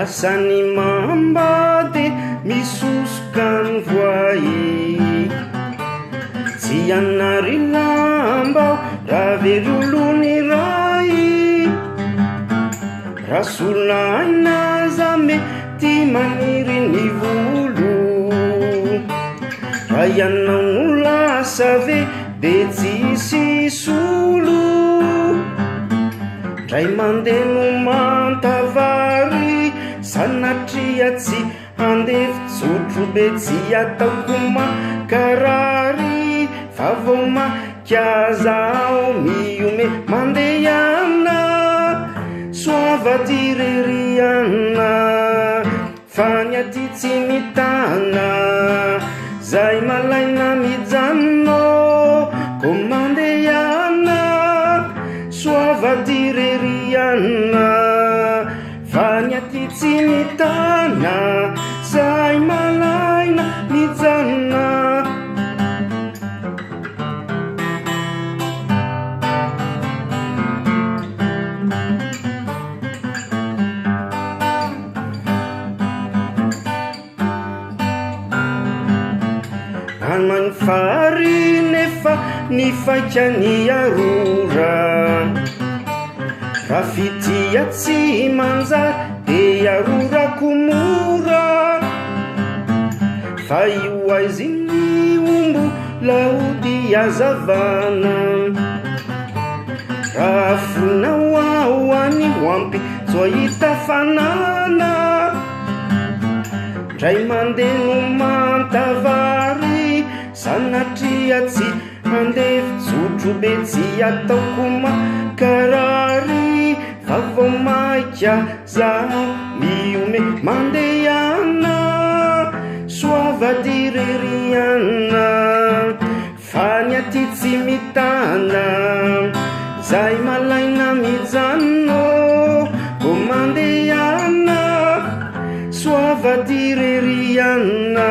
asany mambady misosoka ny voay tsy anary lamba raha very olony ray raha solainaza mety maniry ny volo raha ianao lasa ve de tsisy solo dray mandeno mantavary sanatria tsy andefitsotro be tsy ataoko makarary fa vao makiazao miome mandehana soavadireriana fa ny aty tsy mitana zay malaina mijanona ko mandehana soavadireriana fa ny aty tsy mitana zay malaina mijanona anany fary nefa ny faikany arora raha fitia tsy manjary de arorako mora fa io aizy ny ombo laody azavana raha fonao ao any hoampy so hita fanana dray mandeno mantavary sanatria tsy andefitsotro be tsy ataoko makarary fa vao maika zaho miome mandehana soavadireriana fa ny aty tsy mitana zay malaina mijanona ko mandehana soavadireriana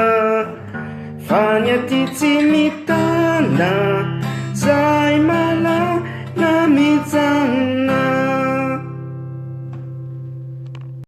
fa ny aty tsy mitana zay malaina mijanona